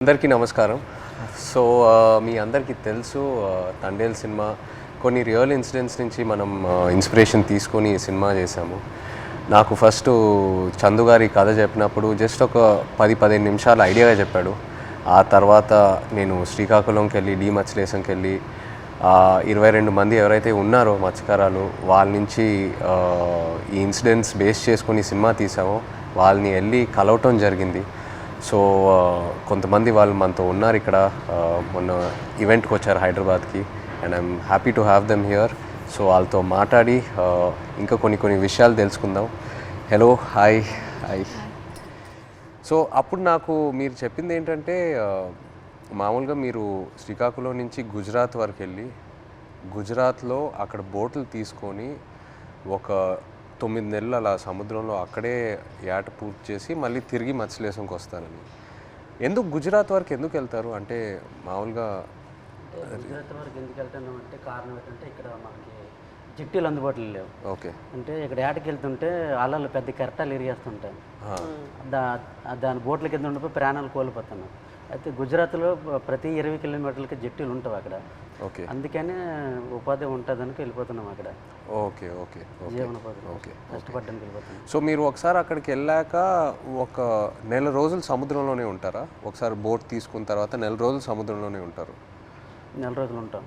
అందరికీ నమస్కారం. సో మీ అందరికీ తెలుసు తండేల్ సినిమా కొన్ని రియల్ ఇన్సిడెంట్స్ నుంచి మనం ఇన్స్పిరేషన్ తీసుకొని ఈ సినిమా చేశాము. నాకు ఫస్ట్ చందు గారి కథ చెప్పినప్పుడు జస్ట్ ఒక 10-15 నిమిషాలు ఐడియాగా చెప్పాడు. ఆ తర్వాత నేను శ్రీకాకుళంకి వెళ్ళి మత్స్యలేశంకి వెళ్ళి 22 మంది ఎవరైతే ఉన్నారో మత్స్యకారాలు వాళ్ళ నుంచి ఈ ఇన్సిడెంట్స్ బేస్ చేసుకొని సినిమా తీసామో వాళ్ళని వెళ్ళి కలవటం జరిగింది. సో కొంతమంది వాళ్ళు మనతో ఉన్నారు ఇక్కడ, మొన్న ఈవెంట్కి వచ్చారు హైదరాబాద్కి, and I'm happy to have them here. So వాళ్ళతో మాట్లాడి ఇంకా కొన్ని విషయాలు తెలుసుకుందాం. Hello, hi. సో అప్పుడు నాకు మీరు చెప్పింది ఏంటంటే మామూలుగా మీరు శ్రీకాకుళం నుంచి గుజరాత్ వరకు వెళ్ళి గుజరాత్లో అక్కడ బోట్లు తీసుకొని ఒక 9 నెలలు అలా సముద్రంలో అక్కడే ఏట పూర్తి చేసి మళ్ళీ తిరిగి మత్స్యలేశంకి వస్తారని. ఎందుకు గుజరాత్ వరకు ఎందుకు వెళ్తారు? అంటే మామూలుగా గుజరాత్ వరకు ఎందుకు వెళ్తున్నాం అంటే కారణం ఏంటంటే ఇక్కడ మనకి జిట్టీలు అందుబాటులో లేవు. ఓకే. అంటే ఇక్కడ ఏటకి వెళ్తుంటే అలలు పెద్ద కెరటాలు ఇరిగేస్తుంటాయి. దాని బోట్ల కింద ఉండిపోయి ప్రాణాలు కోల్పోతున్నాం. అయితే గుజరాత్లో ప్రతి 20 కిలోమీటర్లకి జట్టీలు ఉంటాయి అక్కడ. ఓకే. అందుకనే ఉపాధి ఉంటుందని వెళ్ళిపోతున్నాం అక్కడ. ఓకే. జీవనోపాధి కష్టపడ్డానికి వెళ్ళిపోతున్నాం. సో మీరు ఒకసారి అక్కడికి వెళ్ళాక ఒక నెల రోజులు సముద్రంలోనే ఉంటారా? ఒకసారి బోట్ తీసుకున్న తర్వాత నెల రోజులు సముద్రంలోనే ఉంటారు? నెల రోజులు ఉంటాం.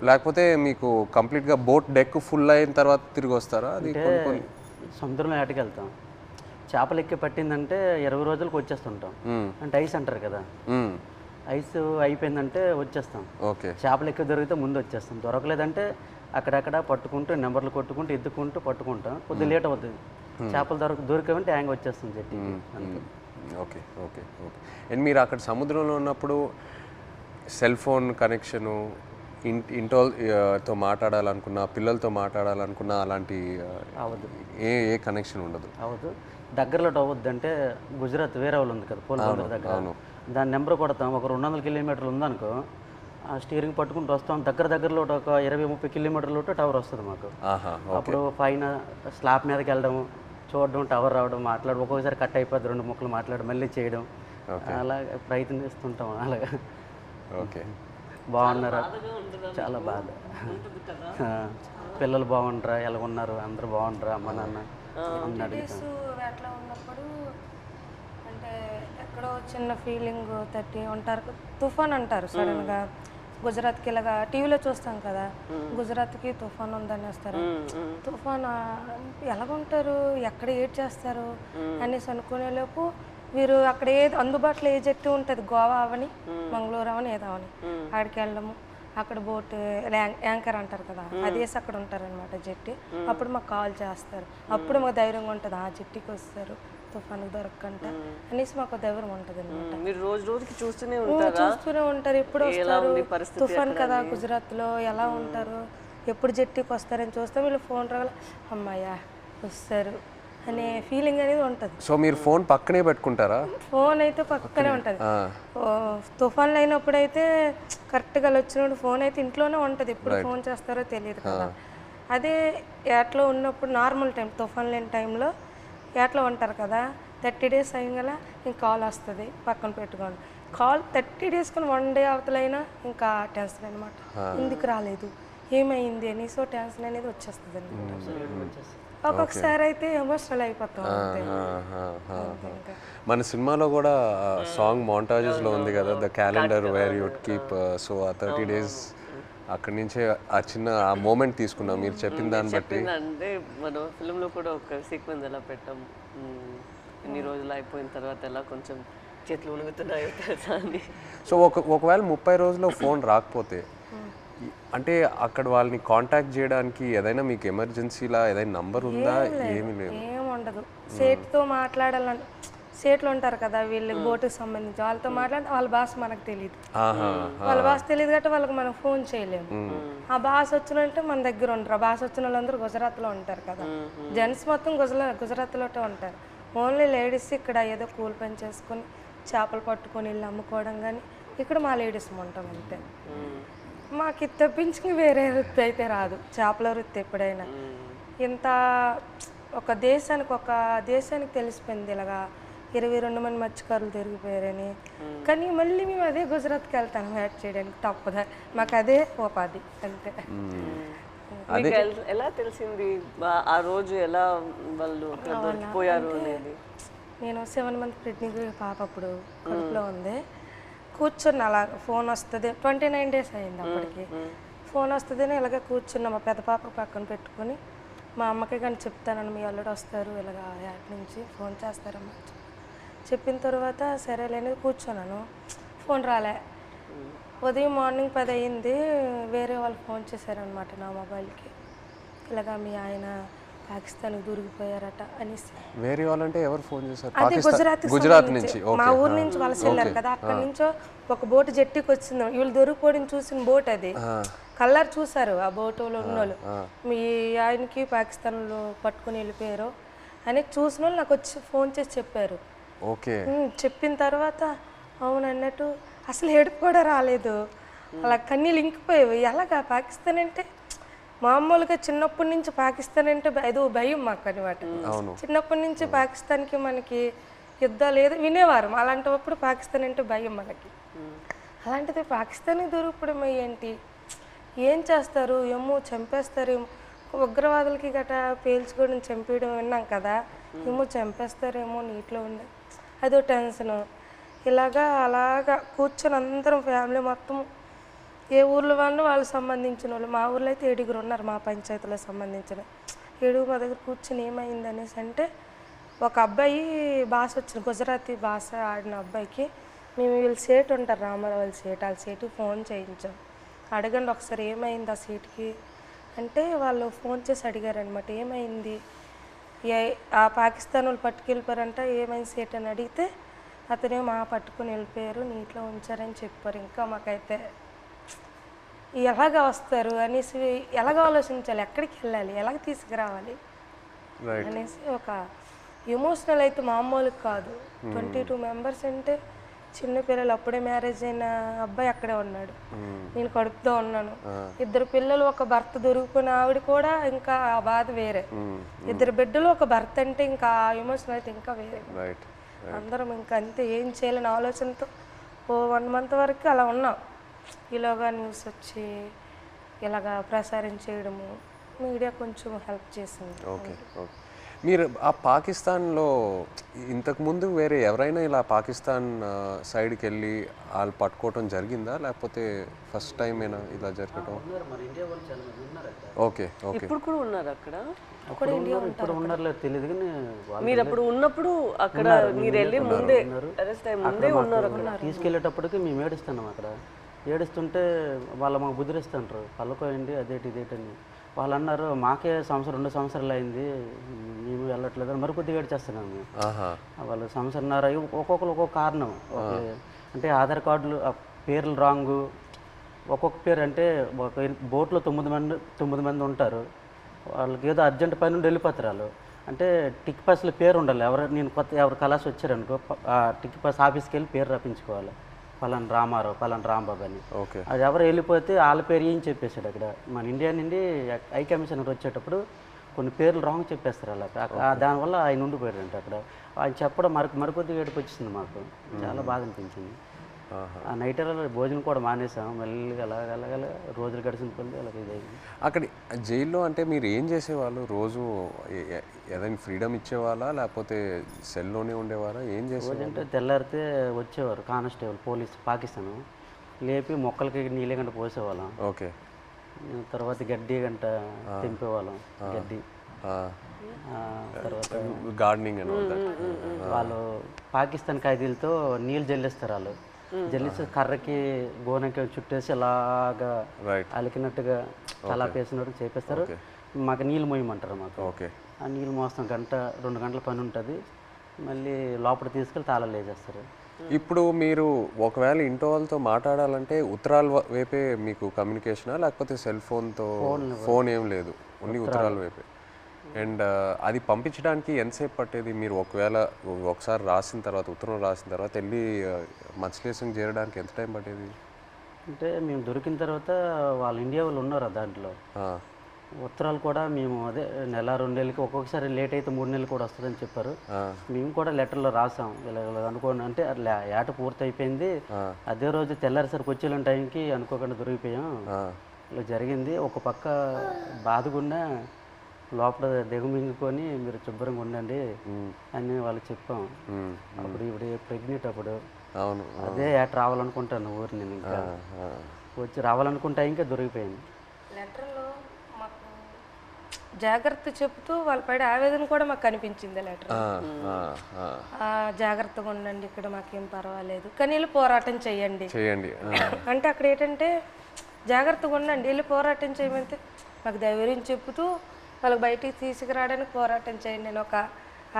లేకపోతే మీకు కంప్లీట్గా బోట్ డెక్ ఫుల్ అయిన తర్వాత తిరిగి వస్తారా? అది సముద్రంలో ఏటకి వెళ్తాం. చేపలు ఎక్కి పట్టిందంటే 20 రోజులకు వచ్చేస్తుంటాం. అంటే ఐస్ అంటారు కదా, ఐస్ అయిపోయిందంటే వచ్చేస్తాం. ఓకే. చేపలు ఎక్కి దొరికితే ముందు వచ్చేస్తాం. దొరకలేదంటే అక్కడక్కడ పట్టుకుంటూ నెంబర్లు కొట్టుకుంటూ ఎత్తుకుంటూ పట్టుకుంటాం. కొద్దిగా లేట్ అవుతుంది. చేపలు దొరికామంటే హ్యాంగ్ వచ్చేస్తుంది జట్టి. ఓకే. అండ్ మీరు అక్కడ సముద్రంలో ఉన్నప్పుడు సెల్ ఫోన్ కనెక్షను, ఇంటితో మాట్లాడాలనుకున్నా, పిల్లలతో మాట్లాడాలనుకున్నా అలాంటి అవ్వదు. ఏ కనెక్షన్ ఉండదు? అవ్వదు. దగ్గరలో అవ్వద్దు. అంటే గుజరాత్ వేరే వాళ్ళు ఉంది కదా పోలవరం దగ్గర, దాని నెంబర్ కొడతాం. ఒక 200 కిలోమీటర్లు ఉందనుకో, ఆ స్టీరింగ్ పట్టుకుంటూ వస్తాం. దగ్గరలో ఒక 20-30 కిలోమీటర్లు టవర్ వస్తుంది మాకు. అప్పుడు పైన స్లాబ్ మీదకి వెళ్ళడం, చూడడం, టవర్ రావడం, మాట్లాడడం. ఒక్కొక్కసారి కట్ అయిపోద్ది, 2 ముక్కలు మాట్లాడడం, మళ్ళీ చేయడం, అలా ప్రయత్నిస్తుంటాం. అలాగా. ఓకే. బాగున్నారా? చాలా బాధ. పిల్లలు బాగుంటారా, ఎలా ఉన్నారు, అందరూ బాగుంటారా, అమ్మ నాన్న అట్లా ఉన్నప్పుడు అంటే ఎక్కడో చిన్న ఫీలింగ్ తట్టి ఉంటారు. తుఫాన్ అంటారు సడన్గా. గుజరాత్కి ఇలాగా టీవీలో చూస్తాం కదా, గుజరాత్కి తుఫాన్ ఉందని వస్తారు. తుఫాన్ ఎలాగుంటారు, ఎక్కడ ఏడ్ చేస్తారు అనేసి అనుకునేలోపు వీరు అక్కడ ఏది అందుబాటులో ఏ జట్టు ఉంటుంది, గోవా అవని మంగళూరు అవని ఏదో అవని, అక్కడికి వెళ్ళడము. అక్కడ బోట్ యాంకర్ అంటారు కదా, అదేసి అక్కడ ఉంటారనమాట జట్టి. అప్పుడు మాకు కాల్ చేస్తారు. అప్పుడు మాకు ధైర్యంగా ఉంటుంది, ఆ జట్టికి వస్తారు తుఫాను దొరకకంట అనేసి మాకు ధైర్యం ఉంటుంది అనమాట. మీరు రోజుకి చూస్తూనే ఉంటారు. ఎప్పుడు వస్తారు తుఫాన్ కదా, గుజరాత్లో ఎలా ఉంటారు, ఎప్పుడు జట్టికి వస్తారని చూస్తే వీళ్ళు ఫోన్ రావాలి, అమ్మాయ్యా వస్తారు అనే ఫీలింగ్ అనేది ఉంటుంది. సో మీరు ఫోన్ పక్కనే పెట్టుకుంటారా? ఫోన్ అయితే పక్కనే ఉంటుంది. తుఫాన్లు అయినప్పుడు అయితే కరెక్ట్గా వచ్చినప్పుడు ఫోన్ అయితే ఇంట్లోనే ఉంటుంది. ఎప్పుడు ఫోన్ చేస్తారో తెలియదు కదా. అదే ఏట్లో ఉన్నప్పుడు నార్మల్ టైం, తుఫాన్ లేని టైంలో ఏట్లో ఉంటారు కదా, 30 డేస్ అయ్యగల ఇంక కాల్ వస్తుంది, పక్కన పెట్టుకోండి. కాల్ 30 డేస్కొని 1 డే అవతలైనా ఇంకా టెన్షన్ అనమాట. ఎందుకు రాలేదు, ఏమైంది అని. సో టెన్షన్ అనేది వచ్చేస్తుంది అనమాట. ఒక్కొక్కసారి అయితే ఎమోషనల్ అయిపోతాం. మన సినిమాలో కూడా సాంగ్ మోంటాజెస్లో ఉంది కదా, the calendar where you'd keep. So ఆ 30 డేస్ అక్కడి నుంచే ఆ చిన్న ఆ మూమెంట్ తీసుకున్నాం మీరు చెప్పిన దాన్ని బట్టి. అంటే మన ఫిల్మ్లో కూడా ఒక సీక్వెన్స్ ఎలా పెట్టాం, ఇన్ని రోజులు అయిపోయిన తర్వాత ఎలా కొంచెం చేతులు ఉణుగుతున్నాయో తెలుసా అని. సో ఒకవేళ 30 రోజుల్లో ఫోన్ రాకపోతే అంటే అక్కడ వాళ్ళని కాంటాక్ట్ చేయడానికి ఏదైనా మీకు ఎమర్జెన్సీలా ఏదైనా నంబర్ ఉందా? ఏమీ లేదు, ఏముండదు. సేట్తో మాట్లాడాలని, సేట్లు ఉంటారు కదా వీళ్ళకి బోటుకి సంబంధించి, వాళ్ళతో మాట్లాడితే వాళ్ళ భాష మనకు తెలియదు. వాళ్ళ భాష తెలియదు కాబట్టి వాళ్ళకి మనం ఫోన్ చేయలేము. ఆ భాష వచ్చినంటే మన దగ్గర ఉంటారు. ఆ భాష వచ్చిన వాళ్ళందరూ గుజరాత్లో ఉంటారు కదా, జెంట్స్ మొత్తం గుజరాత్లో ఉంటారు. ఓన్లీ లేడీస్ ఇక్కడ ఏదో కూలి పని చేసుకొని చేపలు పట్టుకొని వెళ్ళి అమ్ముకోవడం, కానీ ఇక్కడ మా లేడీస్ ఉంటాం అంతే. మాకు ఇది తప్పించి వేరే వృత్తి అయితే రాదు, చేపల వృత్తి. ఎప్పుడైనా ఇంత ఒక దేశానికి తెలిసిపోయింది ఇలాగా 22 మంది మత్స్యకారులు దొరికిపోయారని. కానీ మళ్ళీ మేము అదే గుజరాత్కి వెళ్తాను వేట చేయడానికి తప్పదా, మాకు అదే ఉపాధి అంతే. మీకు ఎలా తెలిసింది ఆ రోజు ఎలా వాళ్ళు అక్కడ దొరికిపోయారు అనేది? నేను 7 మంత్ ప్రెగ్నెంట్ పాప అప్పుడు కడుపులో ఉంది. కూర్చున్న అలా ఫోన్ వస్తుంది, 29 days అయింది అప్పటికి. ఫోన్ వస్తుందని ఇలాగే కూర్చున్నా, మా పెద్ద పాప పక్కన పెట్టుకొని. మా అమ్మకి కానీ చెప్తానని, మీ అల్లుడు వస్తారు ఇలాగ యాడ్ నుంచి ఫోన్ చేస్తారమ్మా చెప్పిన తర్వాత సరేలేని కూర్చున్నాను. ఫోన్ రాలే. ఉదయం మార్నింగ్ 10 అయింది, వేరే వాళ్ళు ఫోన్ చేశారనమాట నా మొబైల్కి, ఇలాగా మీ ఆయన పాకిస్తాన్కి దొరికిపోయారట అనేసి. వేరే వాళ్ళంటే ఎవరు ఫోన్ చేశారు? అదే గుజరాత్ నుంచి, మా ఊరు నుంచి వలస వెళ్ళారు కదా, అక్కడి నుంచో ఒక బోటు జట్టికి వచ్చింది. వీళ్ళు దొరికిపోవడం చూసిన బోట్ అది, కలర్ చూసారు ఆ బోటులో ఉన్నోళ్ళు, మీ ఆయనకి పాకిస్తాన్లో పట్టుకుని వెళ్ళిపోయారు అని చూసిన వాళ్ళు నాకు వచ్చి ఫోన్ చేసి చెప్పారు. ఓకే. చెప్పిన తర్వాత అవును అన్నట్టు అసలు ఏడుపు కూడా రాలేదు, అలా కన్నీళ్ళు ఇంకిపోయేవి. ఎలాగా పాకిస్తాన్ అంటే మామూలుగా చిన్నప్పటి నుంచి పాకిస్తాన్ అంటే ఏదో భయం మాకు అనమాట. చిన్నప్పటి నుంచి పాకిస్తాన్కి మనకి యుద్ధాలు ఏదో వినేవారు, అలాంటప్పుడు పాకిస్తాన్ అంటే భయం మనకి. అలాంటిది పాకిస్తాన్కి దొరికిపోవడం ఏంటి, ఏం చేస్తారు ఏమో, చంపేస్తారేమో, ఉగ్రవాదులకి గట్రా పేల్చుకోవడం చంపేయడం విన్నాం కదా, ఏమో చంపేస్తారేమో నీటిలో ఉండే అదో టెన్షను. అలాగా కూర్చొని అందరం ఫ్యామిలీ మొత్తం, ఏ ఊర్లో వాళ్ళు సంబంధించిన వాళ్ళు, మా ఊర్లో అయితే 7 ఉన్నారు, మా పంచాయతీలో సంబంధించిన 7 మా దగ్గర కూర్చొని ఏమైంది అనేసి అంటే, ఒక అబ్బాయి భాష వచ్చిన గుజరాతీ భాష ఆడిన అబ్బాయికి మేము వీళ్ళు సేటు ఉంటారు రామారావు వాళ్ళ సేటు, వాళ్ళ సేటుకి ఫోన్ చేయించాం. అడగండి ఒకసారి ఏమైంది ఆ సీట్కి అంటే, వాళ్ళు ఫోన్ చేసి అడిగారనమాట ఏమైంది, ఆ పాకిస్తాన్ వాళ్ళు పట్టుకెళ్ళిపోయారంట, ఏమైంది సీట్ అని అడిగితే అతనే మా పట్టుకుని వెళ్ళిపోయారు, నీటిలో ఉంచారని చెప్పారు. ఇంకా మాకైతే ఎలాగ వస్తారు అనేసి, ఎలాగ ఆలోచించాలి, ఎక్కడికి వెళ్ళాలి, ఎలాగ తీసుకురావాలి అనేసి ఒక ఎమోషనల్ అయితే మామూలుగా కాదు. 22 members అంటే చిన్నపిల్లలు, అప్పుడే మ్యారేజ్ అయిన అబ్బాయి అక్కడే ఉన్నాడు, నేను కడుపుతో ఉన్నాను, 2 పిల్లలు, ఒక భర్త దొరికిపోయిన ఆవిడ కూడా ఇంకా ఆ బాధ వేరే, 2 బిడ్డలు ఒక భర్త అంటే ఇంకా ఆ ఎమోషన్ అయితే ఇంకా వేరే. అందరం ఇంకా అంతే, ఏం చేయాలని ఆలోచనతో ఓ 1 month వరకు అలా ఉన్నాం. ఇలాగా న్యూస్ వచ్చి ఇలాగా ప్రసారం చేయడము, మీడియా కొంచెం హెల్ప్ చేసింది. ఓకే. ఓకే. మీరు ఆ పాకిస్తాన్లో ఇంతకుముందు వేరే ఎవరైనా ఇలా పాకిస్తాన్ సైడ్కి వెళ్ళి వాళ్ళు పట్టుకోవటం జరిగిందా, లేకపోతే ఫస్ట్ టైం అయినా ఇలా జరగటం? ఓకే. ఓకే. ఇప్పుడు కూడా ఉన్నారు అక్కడ? ఇప్పుడు ఉన్నారో తెలియదు కానీ మీరు అప్పుడు ఉన్నప్పుడు అక్కడ మీరు వెళ్ళి ముందే అరెస్ట్ అయ్యి ముందే ఉన్నారు అక్కడ. తీసుకెళ్ళేటప్పటికి మేము ఏడుస్తున్నాం అక్కడ. ఏడుస్తుంటే వాళ్ళు మాకు బుద్ధిరిస్తుంటారు, పళ్ళకోయండి అదేటి ఇదేటని. వాళ్ళు అన్నారు మాకే 2 సంవత్సరాలు అయింది మేము వెళ్ళట్లేదు అని మరికొద్దిగా ఏడ్చేస్తున్నాం మేము. వాళ్ళు 1.5 సంవత్సరాలు ఒక్కొక్కరు ఒక్కొక్క కారణం. అంటే ఆధార్ కార్డులు పేర్లు రాంగు, ఒక్కొక్క పేరు అంటే ఒక బోట్లో 9 మంది ఉంటారు, వాళ్ళకి ఏదో అర్జెంట్ పని నుండి వెళ్ళిపోతారు వాళ్ళు. అంటే టిక్ పాస్లో పేరు ఉండాలి, నేను ఎవరు కలాసి వచ్చారనుకో ఆ టిక్ పాస్ ఆఫీస్కి వెళ్ళి పేరు రప్పించుకోవాలి, పలానా రామారావు పలానా రాంబాబు అని. అది ఎవరు వెళ్ళిపోతే వాళ్ళ పేరు ఏం చెప్పేశాడు అక్కడ. మన ఇండియా నుండి హై కమిషనర్ వచ్చేటప్పుడు కొన్ని పేర్లు రాంగ్ చెప్పేస్తారు అలా, దానివల్ల ఆయన ఉండిపోయాడంట అక్కడ. ఆయన చెప్పడం మరికొద్దిగా ఏడుపు వచ్చింది మాకు, చాలా బాధ అనిపించింది. ఆ నైట్ భోజనం కూడా మానేసాం, మళ్ళీ అలాగ రోజులు గడిచిన కొద్ది అలాగే ఇదైంది. అక్కడ జైల్లో అంటే మీరు ఏం చేసేవాళ్ళు రోజు? ఏదైనా ఫ్రీడమ్ ఇచ్చేవాళ్ళా లేకపోతే సెల్లోనే ఉండేవారా, ఏం చేసేవారు? అంటే తెల్లారితే వచ్చేవారు కానిస్టేబుల్ పోలీస్ పాకిస్తాన్, లేపి మొక్కలకి నీళ్ళ గంట పోసేవాళ్ళం. ఓకే. తర్వాత గడ్డి గంట తెంపేవాళ్ళం, గడ్డి. తర్వాత గార్డెనింగ్ అని వాళ్ళు పాకిస్తాన్ ఖైదీలతో నీళ్ళు జల్లిస్తారు, వాళ్ళు జల్లిస్తే కర్రకి గోనకి చుట్టేసి అలాగా అలికినట్టుగా కలాపేసినట్టు చేపిస్తారు. మాకు నీళ్ళు మోయమంటారు మాకు. ఓకే. ఆ నీళ్ళు మోస్తాం, 1-2 గంటల పని ఉంటుంది, మళ్ళీ లోపల తీసుకెళ్ళి తాళాలు వేసేస్తారు. ఇప్పుడు మీరు ఒకవేళ ఇంట్లో వాళ్ళతో మాట్లాడాలంటే ఉత్తరాల వైపే మీకు కమ్యూనికేషనా, లేకపోతే సెల్ ఫోన్తో? ఫోన్ ఏం లేదు, ఓన్లీ ఉత్తరాల వైపే. అండ్ అది పంపించడానికి ఎంతసేపు పట్టేది? మీరు ఒకసారి రాసిన తర్వాత, ఉత్తరం రాసిన తర్వాత వెళ్ళి మత్స్యలేశంకి చేరడానికి ఎంత టైం పట్టేది? అంటే మేము దొరికిన తర్వాత వాళ్ళు ఇండియా వాళ్ళు ఉన్నారు దాంట్లో, ఉత్తరాలు కూడా మేము అదే నెల 2 నెలలకి ఒక్కొక్కసారి లేట్ అయితే 3 నెలలు కూడా వస్తుందని చెప్పారు. మేము కూడా లెటర్లో రాసాం ఇలా అనుకోండి అంటే ఏట పూర్తి అయిపోయింది, అదే రోజు తెల్లారిసరికి వచ్చే టైంకి అనుకోకుండా దొరికిపోయాం, ఇలా జరిగింది. ఒక పక్క బాధగుండా లోపల దిగమింగుకొని మీరు శుభ్రంగా ఉండండి అని వాళ్ళకి చెప్పాం. అప్పుడు ఇప్పుడు ప్రెగ్నెంట్ అప్పుడు అదే ఏట రావాలనుకుంటాను ఊరు నేను ఇంకా వచ్చి రావాలనుకుంటా ఇంకా దొరికిపోయింది. లెటర్లో మాకు జాగ్రత్త చెప్తూ వాళ్ళ పైన ఆవేదన కూడా మాకు కనిపించింది లెటర్. జాగ్రత్తగా ఉండండి, ఇక్కడ మాకేం పర్వాలేదు కానీ వెళ్ళి పోరాటం చేయండి అంటే అక్కడ ఏంటంటే జాగ్రత్తగా ఉండండి వెళ్ళి పోరాటం చేయమంటే మాకు ధైర్యం చెప్తూ వాళ్ళకి బయటికి తీసుకురావడానికి పోరాటం చేయండి నేను ఒక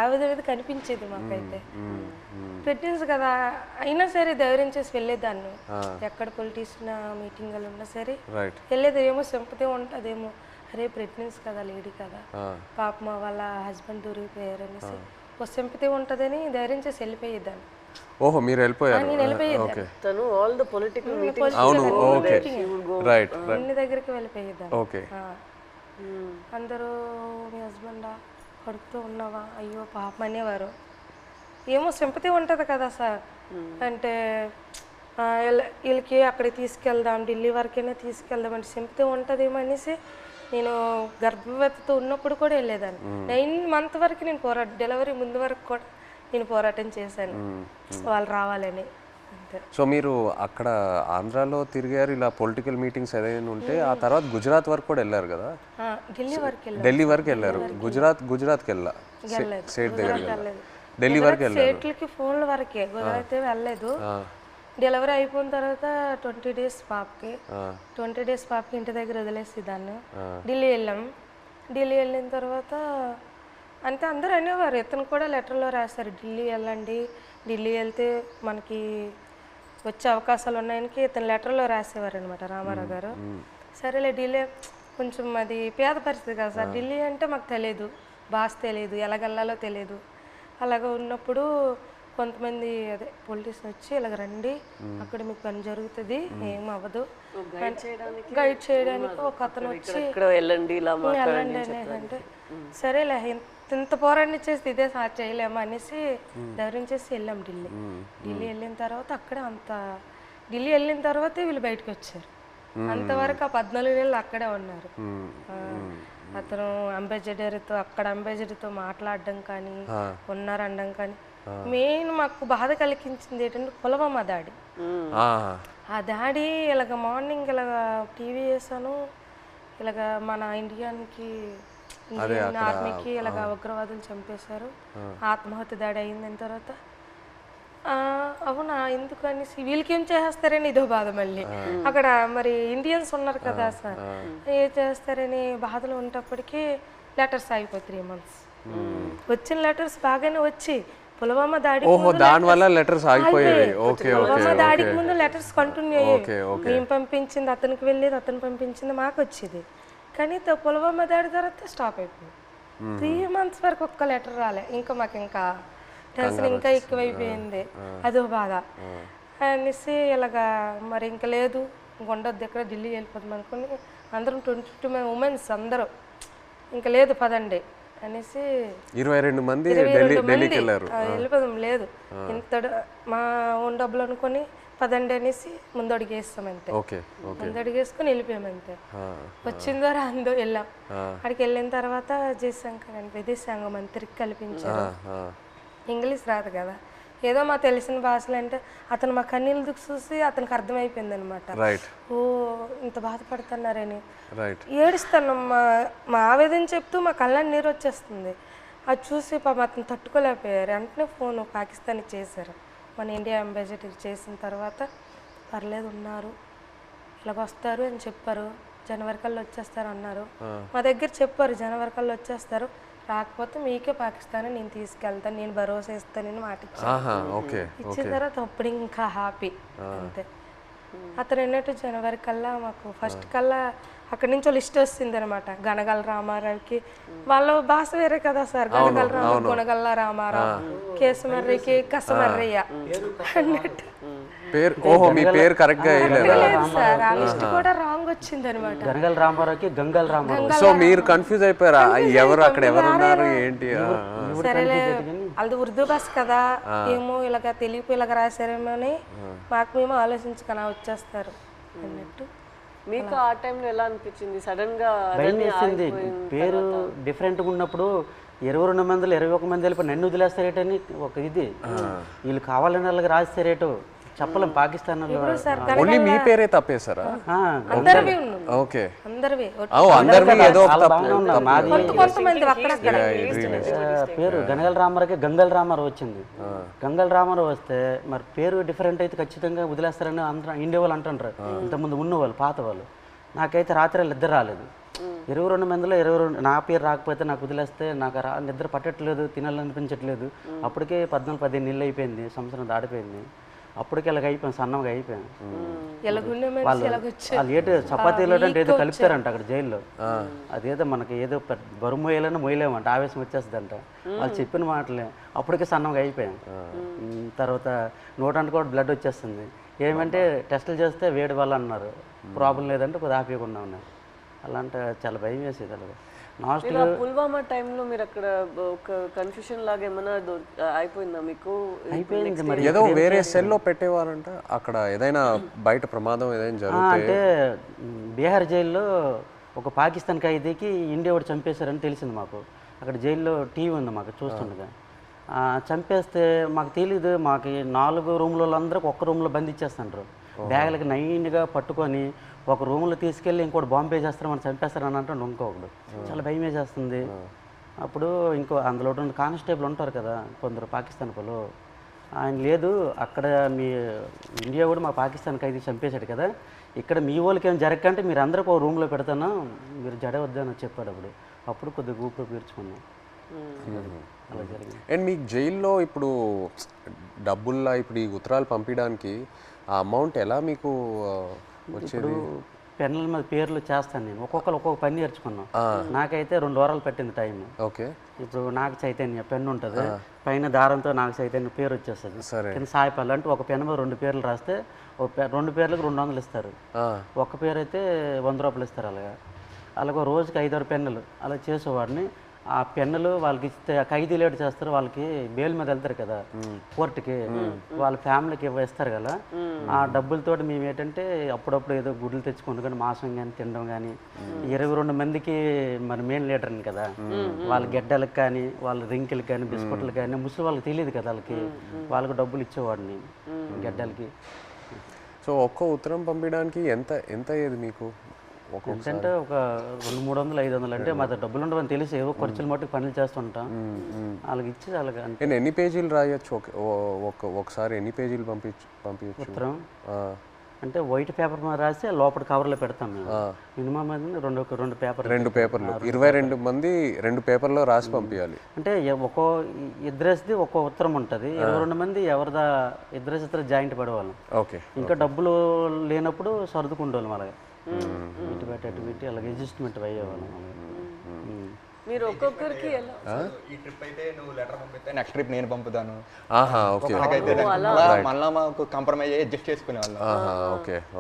ఆవేదన అనేది కనిపించేది మాకైతే. ప్రెగ్నెన్సీ కదా అయినా సరే ధైర్యం చేసి వెళ్ళేదాన్ని, ఎక్కడ పొలిటీషియన్ మీటింగ్లు ఉన్నా సరే వెళ్ళేది. ఏమో సింపతి ఉంటుందేమో, అరే ప్రెగ్నెన్సీ కదా లేడీ కదా పాపం వాళ్ళ హస్బెండ్ దొరికిపోయారు అనేసి ఒక సింపతి ఉంటుందని ధైర్యం చేసి వెళ్ళిపోయేదాన్ని. ఓహో మీరు వెళ్ళిపోయారు. నేను వెళ్ళిపోయేదాన్ని, తను ఆల్ ద పొలిటికల్ అన్ని దగ్గరికి వెళ్ళిపోయేదాన్ని. అందరూ మీ హస్బెండా కడుపుతూ ఉన్నావా అయ్యో పాపం అనేవారు. ఏమో సింపతి ఉంటుంది కదా సార్, అంటే వీళ్ళకి అక్కడికి తీసుకెళ్దాం ఢిల్లీ వరకైనా తీసుకెళ్దాం అంటే సింపతి ఉంటుందేమో అనేసి నేను గర్భవతితో ఉన్నప్పుడు కూడా వెళ్ళేదాన్ని. 9 months వరకు నేను డెలివరీ ముందు వరకు కూడా నేను పోరాటం చేశాను వాళ్ళు రావాలని. సో మీరు అక్కడ ఆంధ్రాలో తిరిగారు ఇలా పొలిటికల్ మీటింగ్స్ ఏదైనా ఉంటే, ఆ తర్వాత గుజరాత్ వరకు కూడా వెళ్ళారు కదా? ఢిల్లీ వరకు వెళ్ళారు. గుజరాత్కి వెళ్ళా స్టేట్ దగ్గర ఢిల్లీ వరకు వెళ్ళారు. స్టేట్లకి ఫోన్ల వరకే, గుజరాత్ వెళ్ళలేదు. డెలివరీ అయిపోయిన తర్వాత 20 days పాపకి 20 days పాపకి ఇంటి దగ్గర వదిలేసి దాన్ని ఢిల్లీ వెళ్ళాం. ఢిల్లీ వెళ్ళిన తర్వాత అంటే అందరూ అనేవారు, ఇతను కూడా లెటర్లో రాశారు ఢిల్లీ వెళ్ళండి, ఢిల్లీ వెళ్తే మనకి వచ్చే అవకాశాలు ఉన్నాయని ఇతను లెటర్లో రాసేవారు అనమాట రామారావు గారు. సరేలే ఢిల్లీ కొంచెం అది పేద పరిస్థితి కదా సార్, ఢిల్లీ అంటే మాకు తెలియదు, భాష తెలియదు, ఎలాగెళ్ళాలో తెలియదు. అలాగ ఉన్నప్పుడు కొంతమంది అదే పొలిటీషియన్ వచ్చి ఇలాగ రండి అక్కడ మీకు పని జరుగుతుంది ఏం అవ్వదు గైడ్ చేయడానికి ఒక అతను వచ్చి వెళ్ళండి అంటే సరేలే ఇంత పోరాటం చేసి ఇదే చేయలేమా అనేసి ధైర్యం చేసి వెళ్ళాం ఢిల్లీ. ఢిల్లీ వెళ్ళిన తర్వాత అక్కడే ఢిల్లీ వెళ్ళిన తర్వాతే వీళ్ళు బయటకు వచ్చారు. అంతవరకు ఆ 14 నెలలు అక్కడే ఉన్నారు. అతను అంబాసిడర్తో మాట్లాడడం కానీ ఉన్నారనడం కానీ. మెయిన్ మాకు బాధ కలిగించింది ఏంటంటే పుల్వామా దాడి. ఆ దాడి ఇలాగ మార్నింగ్ ఇలాగ టీవీ వేసాను, ఇలాగ మన ఇండియన్కి ఆర్మీకి ఇలాగ ఉగ్రవాదులు చంపేశారు, ఆత్మహత్య దాడి అయిందని తర్వాత అవునా ఎందుకు అనేసి వీళ్ళకి ఏం చేస్తారని ఇదో బాధ. మళ్ళీ అక్కడ మరి ఇండియన్స్ ఉన్నారు కదా సార్, ఏం చేస్తారని బాధలు ఉన్నప్పటికీ లెటర్స్ అయిపోయి 3 months. వచ్చిన లెటర్స్ బాగానే వచ్చి పుల్వామా దాడికి ముందు లెటర్స్ కంటిన్యూ అయ్యాయి. మేము పంపించింది అతనికి వెళ్ళేది, అతను పంపించింది మాకు వచ్చేది. కానీ పుల్వామా దాడి తర్వాత స్టాప్ అయిపోయింది. 3 months వరకు ఒక్క లెటర్ రాలే. ఇంకా మాకు ఇంకా టెన్షన్ ఇంకా ఎక్కువైపోయింది, అదో బాధ అనేసి ఇలాగా మరి ఇంకా లేదు ఉండొద్దు ఎక్కడ ఢిల్లీ వెళ్ళిపోతాం అనుకుని అందరం 22 ఉమెన్స్ అందరూ ఇంకా లేదు పదండి అనేసి 22 మంది వెళ్ళిపోదాం లేదు ఇంత మా ఓన్ డబ్బులు అనుకుని పదండి అనేసి ముందడుగేస్తాం అంతే. ముందడుగేసుకుని వెళ్ళిపోయాం అంతే. వచ్చిందో రాందో వెళ్ళాం. అక్కడికి వెళ్ళిన తర్వాత జయశంకర్ అని విదేశాంగ మంత్రికి కల్పించారు. ఇంగ్లీష్ రాదు కదా, ఏదో మా తెలిసిన భాషలు అంటే అతను మా కన్నీళ్ళు చూసి అతనికి అర్థమైపోయింది అనమాట. ఓ ఇంత బాధపడుతున్నారని ఏడుస్తాను. మా ఆవేదన చెప్తూ మా కళ్ళని నీరు వచ్చేస్తుంది. అది చూసి పాపం అతను తట్టుకోలేకపోయారు. వెంటనే ఫోన్ పాకిస్తాన్ చేశారు. మన ఇండియా అంబాసిడర్ చేసిన తర్వాత పర్లేదు ఉన్నారు ఇలాగ వస్తారు అని చెప్పారు. జనవరి కల్లా వచ్చేస్తారు అన్నారు. మా దగ్గర చెప్పారు జనవరి కల్లా వచ్చేస్తారు, రాకపోతే మీకే పాకిస్తాన్ నేను తీసుకెళ్తాను, నేను భరోసా ఇస్తానని మాట ఇచ్చిన తర్వాత అప్పుడు ఇంకా హ్యాపీ అంతే. అతను అన్నట్టు జనవరి కల్లా మాకు ఫస్ట్ కల్లా అక్కడి నుంచి లిస్ట్ వస్తుంది అనమాట. గనగల రామారావుకి వాళ్ళ భాష వేరే కదా సార్, గనగల రామారావు గుణగల్ల రామారావు, కేసమర్రికి కసమర్రయ్య అన్నట్టు పేరు ఓహో మీ పేరు కరెక్ట్గా వేయలేదా? సార్ ఆ లిస్ట్ కూడా రాంగ్ వచ్చింది అనమాట. గనగల రామారావుకి గంగల్ రామారావు. సో మీరు కన్ఫ్యూజ్ అయిపోయారా ఎవరు అక్కడ ఎవరు ఉన్నారు ఏంటి? సరేలే అది ఉర్దూ బస్ కదా, ఏమో ఇలాగ తెలియపు ఇలాగ రాశారేమో అని మాకు మేము ఆలోచించుకొని వచ్చేస్తారు అన్నట్టు. మీకు ఆ టైంలో ఎలా అనిపించింది? సడన్ గా భయం వేసింది. పేరు డిఫరెంట్గా ఉన్నప్పుడు 22 మందిలో 21 మంది వెళ్ళిపోయి నన్ను వదిలేస్తారేటని ఒక ఇది, వీళ్ళు కావాలని వాళ్ళకి రాస్తారేటో చెప్పలేం. పాకిస్తాన్ ఓన్లీ మీ పేరే తప్పేశారా? అందరివి ఉన్నాం, ఓకే అందరివి. అందరివి ఏదో ఒక మాది కొంతమంది అక్కడక్కడ పేరు గనగల రామారావుకి గంగల్ రామారావు వచ్చింది. గంగల్ రామారావు వస్తే మరి పేరు డిఫరెంట్ అయితే ఖచ్చితంగా వదిలేస్తారని అందరూ ఇండియా వాళ్ళు అంటుంటారు, ఇంతకుముందు ఉన్నవాళ్ళు పాత వాళ్ళు. నాకైతే రాత్రి నిద్ర రాలేదు. 22 మందిలో 22 నా పేరు రాకపోతే నాకు వదిలేస్తే నాకు నిద్ర పట్టట్లేదు, తినాలనిపించట్లేదు. అప్పటికే 14-15 నెలలు అయిపోయింది, సంవత్సరం దాటిపోయింది. అప్పటికి ఇలాగ అయిపోయాను, సన్నంగా అయిపోయాను. వాళ్ళు ఏదో చపాతీలో అంటే ఏదో కలుపుతారంట అక్కడ జైల్లో, అదేదో మనకి ఏదో బరువు మోయాలని మోయలేమంట, ఆవేశం వచ్చేస్తుందంట. వాళ్ళు చెప్పిన మాటలే అప్పటికే సన్నంగా అయిపోయాను. తర్వాత నోటానికి కూడా బ్లడ్ వచ్చేస్తుంది. ఏమంటే టెస్టులు చేస్తే వేడి వల్ల అన్నారు, ప్రాబ్లం లేదంటే కొద్దిగా ఆపేయకుండా ఉన్నారు. అలాంటి చాలా భయం వేసేది. అలాగే పుల్వామా టైంలో మీరు అక్కడ ఒక కన్ఫ్యూషన్ లాగా ఏమైనా అయిపోయిందా మీకు? అయిపోయింది మరి. ఏదో వేరే సెల్లో పెట్టేవారంట అక్కడ, ఏదైనా బయట ప్రమాదం ఏదైనా జరిగితే. అంటే బీహార్ జైల్లో ఒక పాకిస్తాన్ ఖైదీకి ఇండియా వాడు చంపేశారని తెలిసింది మాకు. అక్కడ జైల్లో టీవీ ఉంది మాకు చూస్తుండగా. చంపేస్తే మాకు తెలీదు, మాకు 4 రూమ్లో అందరికి ఒక్క రూమ్లో బంధించేస్తుంటారు. బ్యాగులకి నైన్గా పట్టుకొని ఒక రూమ్లో తీసుకెళ్ళి ఇంకోటి బాంబు వేసేస్తారు, మనం చంపేస్తారని అంటే ఇంకొకడు. చాలా భయం వేసేస్తుంది. అప్పుడు ఇంకో అందులో 2 కానిస్టేబుల్ ఉంటారు కదా కొందరు పాకిస్తాన్ వాళ్ళు, ఆయన లేదు అక్కడ మీ ఇండియా కూడా మా పాకిస్తాన్ ఖైదీ చంపేశాడు కదా, ఇక్కడ మీ వాళ్ళకి ఏం జరగకంటే మీరు అందరికి ఒక రూమ్లో పెడతాను, మీరు జడవద్దని చెప్పాడు. అప్పుడు కొద్దిగా ఊపిరి పీల్చుకున్నాం. అలా జరిగింది. అండ్ మీకు జైల్లో ఇప్పుడు డబ్బుల్లా ఇప్పుడు ఈ ఉత్తరాలు పంపించడానికి ఆ అమౌంట్ ఎలా మీకు వచ్చేది? పెన్నుల మీద పేర్లు చేస్తాను నేను, ఒక్కొక్కరు ఒక్కొక్క పని నేర్చుకున్నాం. నాకైతే 2 వారాలు పట్టింది టైం. ఓకే. ఇప్పుడు నాకు చైతన్య పెన్ను ఉంటుంది, పైన దారంతో నాకు చైతన్య పేరు వచ్చేస్తుంది. కింద సాయిపల్లి అంటే ఒక పెన్ను మీద 2 పేర్లు రాస్తే 2 పేర్లకు 200 ఇస్తారు. ఒక పేరు అయితే 100 రూపాయలు ఇస్తారు. అలాగే రోజుకి 5-6 పెన్నులు అలా చేసేవాడిని. ఆ పెన్నులు వాళ్ళకి ఇస్తే ఖైదీ లేట్ చేస్తారు, వాళ్ళకి బెయిల్ మీద వెళ్తారు కదా కోర్టుకి, వాళ్ళ ఫ్యామిలీకి ఇస్తారు కదా. ఆ డబ్బులతోటి మేము ఏంటంటే అప్పుడప్పుడు ఏదో గుడ్లు తెచ్చుకుంటాం కానీ మాంసం కానీ తినడం కానీ. 22 మందికి మరి మెయిన్ లీడర్ని కదా, వాళ్ళ గెడ్డలకు కానీ వాళ్ళ రింకిలకు కానీ బిస్కెట్లకు కానీ ముసలి వాళ్ళకి తెలియదు కదా, వాళ్ళకి డబ్బులు ఇచ్చేవాడిని గెడ్డలకి. సో ఒక్కో ఉత్తరం పంపించడానికి ఎంత అయ్యేది మీకు? అంటే ఒక 200-300-500 అంటే మా డబ్బులు ఉండవని తెలిసి ఏవో ఖర్చులు మట్టుకు పనులు చేస్తుంటాం. వాళ్ళకి ఇచ్చి అలాగే. నేను ఎన్ని పేజీలు రాయొచ్చు ఒకసారి? ఎన్ని పేజీలు పంపించచ్చు ఉత్తరం? అంటే వైట్ పేపర్ మీద రాసి లోపల కవర్లో పెడతాం మేము. మినిమం రెండు పేపర్లు 22 మంది 2 పేపర్లో రాసి పంపించాలి. అంటే ఒక్కో ఇద్దరేసిది ఒక్కో ఉత్తరం ఉంటుంది. 22 మంది ఎవరిదా ఇద్దరు జాయింట్ పడేవాళ్ళం. ఓకే. ఇంకా డబ్బులు లేనప్పుడు సర్దుకుంటేవాళ్ళం. అలాగే ఇటు పెట్టి అలాగే అడ్జస్ట్మెంట్ అయ్యేవాళ్ళం. మీరు ఒక్కొక్కరికి ఈ ట్రిప్ అయితే నువ్వు లెటర్ పంపిస్తే నెక్స్ట్ ట్రిప్ నేను పంపుతాను. మళ్ళీ మాకు కాంప్రమైజ్ అయ్యి అడ్జస్ట్ చేసుకునేవాళ్ళం.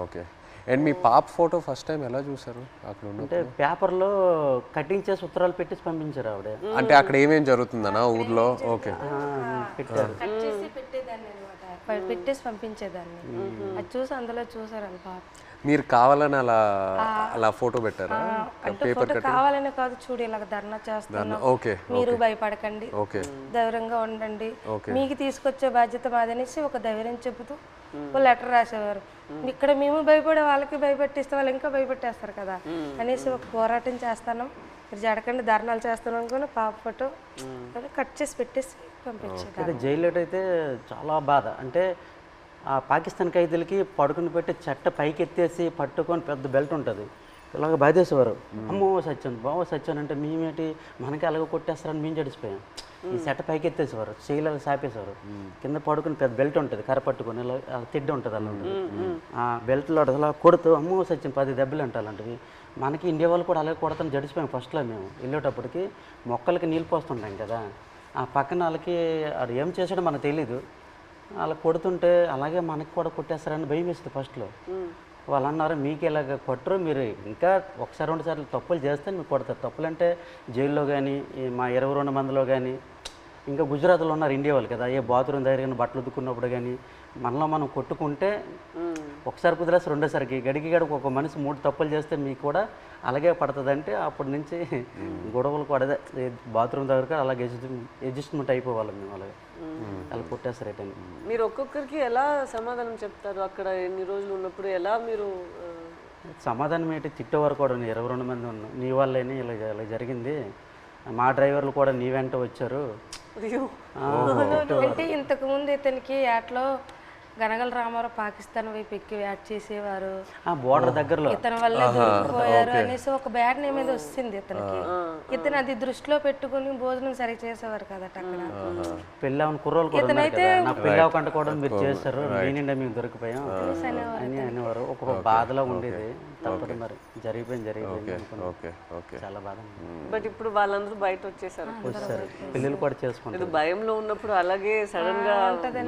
ఓకే. అండ్ మీ పాప ఫోటో ఫస్ట్ టైం ఎలా చూసారు అక్కడ? అంటే పేపర్లో కటింగ్ చేసి ఉత్తరాలు పెట్టేసి పంపించారు ఆవిడ. అంటే అక్కడ ఏమేం జరుగుతుందన్నా ఊర్లో? ఓకే. పెట్టారు, పెట్టేసి పంపించేదాన్ని. అది చూసి అందులో చూసారు వాళ్ళ పాప. మీరు కావాలని అలా ఫోటో పెట్టారా? అంటే ఫోటో కావాలని కాదు, చూడు ఇలాగ ధర్నా చేస్తున్నాం, మీరు భయపడకండి, ధైర్యంగా ఉండండి, మీకు తీసుకొచ్చే బాధ్యత మాదనేసి ఒక ధైర్యం చెబుతూ ఒక లెటర్ రాసేవారు. ఇక్కడ మేము భయపడే వాళ్ళకి భయపెట్టిస్తే వాళ్ళు ఇంకా భయపెట్టేస్తారు కదా అనేసి ఒక పోరాటం చేస్తాను, మీరు జడకండి ధర్నాలు చేస్తాను అనుకుని పాప ఫోటో కట్ చేసి పెట్టేసి పంపించారు. జైల్లో అయితే చాలా బాధ. అంటే ఆ పాకిస్తాన్ ఖైదీలకి పడుకుని పెట్టి చెట్ట పైకి ఎత్తేసి పట్టుకొని పెద్ద బెల్ట్ ఉంటుంది, ఇలాగ బాధేసేవారు. అమ్మో సచ్చాను బావ సచ్చాను అంటే మేమేంటి మనకి అలాగ కొట్టేస్తారని మేము జడిసిపోయాం. ఈ చెట్ట పైకి ఎత్తేసేవారు, చేయలాగా సాపేసేవారు. కింద పడుకుని పెద్ద బెల్ట్ ఉంటుంది కర్ర పట్టుకొని ఇలా తిడ్డ ఉంటుంది అలా ఉంటుంది. ఆ బెల్ట్లో అలా కొడుతూ అమ్మో సచ్చాను 10 దెబ్బలు అంటే అలాంటివి. మనకి ఇండియా వాళ్ళు కూడా అలాగే కొడతాను జడిసిపోయాం. ఫస్ట్లో మేము వెళ్ళేటప్పటికి మొక్కలకి నీళ్ళు పోస్తుంటాం కదా, ఆ పక్కన వాళ్ళకి అది ఏం చేసాడో మనకు తెలీదు. అలా కొడుతుంటే అలాగే మనకి కూడా కొట్టేస్తారని భయం వేస్తుంది ఫస్ట్లో. వాళ్ళు అన్నారు మీకు ఇలాగ కొట్టరు, మీరు ఇంకా ఒకసారి 2 సార్లు తప్పులు చేస్తే మీకు కొడతారు. తప్పులు అంటే జైల్లో కానీ మా 22 మందిలో కానీ, ఇంకా గుజరాత్లో ఉన్నారు ఇండియా వాళ్ళు కదా, ఏ బాత్రూమ్ దగ్గర బట్టలు ఉతుక్కున్నప్పుడు కానీ మనలో మనం కొట్టుకుంటే ఒకసారి కుదిరేసి రెండోసారికి గడికి ఒక మనిషి 3 తప్పులు చేస్తే మీకు కూడా అలాగే పడుతుంది. అంటే అప్పటి నుంచి గొడవలు కూడా అదే బాత్రూమ్ దగ్గర అలాగే అడ్జస్ట్మెంట్ అయిపోవాలి మేము. అలాగే అలా కొట్టేస్తారు రిటర్న్. మీరు ఒక్కొక్కరికి ఎలా సమాధానం చెప్తారు అక్కడ ఎన్ని రోజులు ఉన్నప్పుడు? ఎలా మీరు సమాధానం ఏంటి, తిట్టేవారు కూడా 22 మంది ఉన్నాం, నీ వల్లేని ఇలా ఇలా జరిగింది, మా డ్రైవర్లు కూడా నీ వెంట వచ్చారు. అంటే ఇంతకుముందు ఇతనికి యాట్లో గనగల రామారావు పాకిస్తాన్ వైపు ఎక్కి యాడ్ చేసేవారు, బోర్డర్ దగ్గరలో ఇతని వల్ల దొరికిపోయారు అనేసి ఒక బ్యాడ్ నేమ్ మీద వచ్చింది ఇతనికి. ఇతను అది దృష్టిలో పెట్టుకుని భోజనం సరిగ్గా చేసేవారు కదా అక్కడ. పెళ్ళి అవన్న కుర్రోలు కూడా ఉన్నారు కదా, నాకు పెళ్ళి అవ్వకుండా కూడా మీరు చేస్తారు, మీ నిండా మీకు దొరికిపోయాం అని అనేవారు. ఒక బాధలో ఉండేది. తప్పదు మరి, జరిగిపోయింది చాలా బాధ. బట్ ఇప్పుడు వాళ్ళందరూ బయట వచ్చేసారు, పిల్లలు కూడా చేసుకుంటారు. భయంలో ఉన్నప్పుడు అలాగే సడన్ గా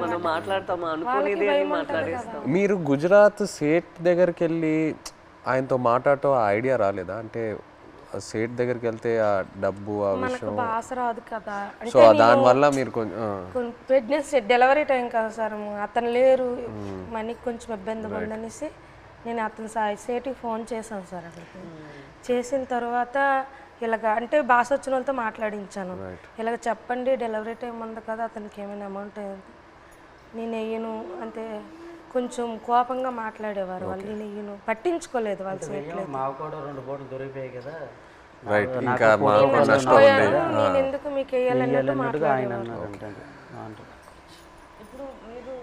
మనం మాట్లాడతామా అనుకునేది అని మాట్లాడేస్తాం. మీరు గుజరాత్ సేట్ దగ్గరికి వెళ్ళి ఆయనతో మాట్లాడటం ఆ ఐడియా రాలేదా? అంటే సేట్ దగ్గరికి వెళ్తే ఆ డబ్బు ఆ విషయం భాష రాదు కదా, సో దానివల్ల మీరు కొంచెం ప్రెగ్నెన్సీ డెలివరీ టైం కదా సార్, అతను లేరు, మనకి కొంచెం ఇబ్బంది ఉందనేసి నేను అతను సేటికి ఫోన్ చేశాను సార్. అక్కడికి చేసిన తర్వాత ఇలాగ అంటే భాష వచ్చిన వాళ్ళతో మాట్లాడించాను, ఇలాగ చెప్పండి డెలివరీ టైం ఉంది కదా, అతనికి ఏమైనా అమౌంట్ నేను వెయ్యను అంటే కొంచెం కోపంగా మాట్లాడేవారు వాళ్ళు. నేను వెయ్యను, పట్టించుకోలేదు వాళ్ళు సేట్లో. మాకు కూడా 2 బోట్లు దొరికిపోయాయి కదా, నేను ఎందుకు మీకు వేయాలన్నట్టు మాట్లాడేవారు. ఇప్పుడు మీరు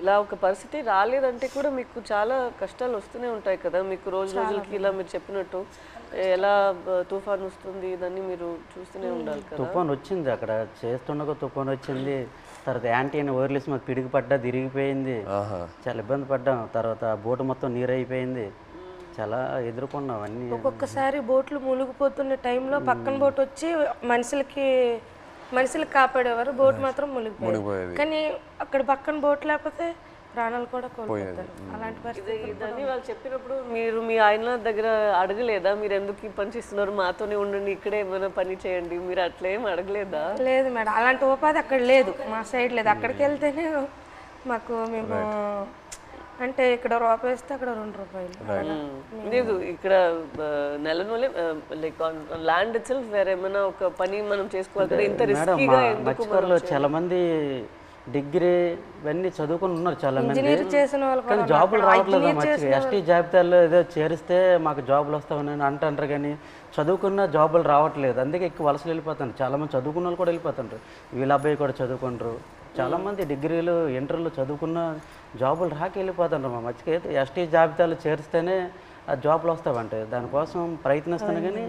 ఇలా ఒక పరిస్థితి రాలేదంటే కూడా మీకు చాలా కష్టాలు వస్తూనే ఉంటాయి కదా, మీకు రోజుకి ఇలా మీరు చెప్పినట్టు ఎలా తుఫాన్ వస్తుంది దాన్ని మీరు చూస్తూనే ఉండాలి కదా. తుఫాన్ వచ్చింది, అక్కడ చేస్తుండగా తుఫాన్ వచ్చింది. తర్వాత యాంటీ అని వైర్లెస్ మాకు పిడికి పడ్డా తిరిగిపోయింది, చాలా ఇబ్బంది పడ్డాం. తర్వాత బోటు మొత్తం నీరు అయిపోయింది, చాలా ఎదుర్కొన్నాం అన్నీ. ఒక్కొక్కసారి బోట్లు మునిగిపోతున్న టైంలో పక్కన బోట్ వచ్చి మనుషులకు కాపాడేవారు, బోట్ మాత్రం మునిగిపోయేది. కానీ అక్కడ పక్కన బోట్ లేకపోతే ప్రాణాలు కూడా కోల్పోతారు. అలాంటి పరిస్థితి ఇదని వాళ్ళు చెప్పినప్పుడు మీరు మీ ఆయన దగ్గర అడగలేదా, మీరు ఎందుకు ఈ పని చేస్తున్నారు, మాతోనే ఉండండి, ఇక్కడే ఏమైనా పని చేయండి, మీరు అట్లా ఏం అడగలేదా? లేదు మేడం, అలాంటి ఉపాధి అక్కడ లేదు, మా సైడ్ లేదు. అక్కడికి వెళ్తేనే మాకు మేము అంటే ఇక్కడ రూపాయి వేస్తే అక్కడ 2 రూపాయలు లేదు. ఇక్కడ నెలనోలే లైక్ ల్యాండ్ ఇట్ సెల్ఫ్ వేరే ఏమైనా ఒక పని మనం చేసుకోవాలి కదా, ఇంత రిస్కీగా ఎందుకు? చాలా మంది డిగ్రీ ఇవన్నీ చదువుకుని ఉన్నారు చాలా మంది, చేసిన వాళ్ళు కానీ జాబులు రావట్లేదు. మంచిగా ఎస్టీ జాబితాలో ఏదో చేరిస్తే మాకు జాబులు వస్తామని అంటారు, కానీ చదువుకున్న జాబులు రావట్లేదు. అందుకే ఎక్కువ వలసలు వెళ్ళిపోతారు. చాలామంది చదువుకున్న వాళ్ళు కూడా వెళ్ళిపోతుంటారు. వీళ్ళ అబ్బాయి కూడా చదువుకుంటారు. చాలామంది డిగ్రీలు ఇంటర్లు చదువుకున్న జాబులు రాక వెళ్ళిపోతుంటారు. మా మధ్యకి ఎస్టీ జాబితాలు చేరిస్తేనే ఆ జాబులు వస్తావంటే దానికోసం ప్రయత్నిస్తాను, కానీ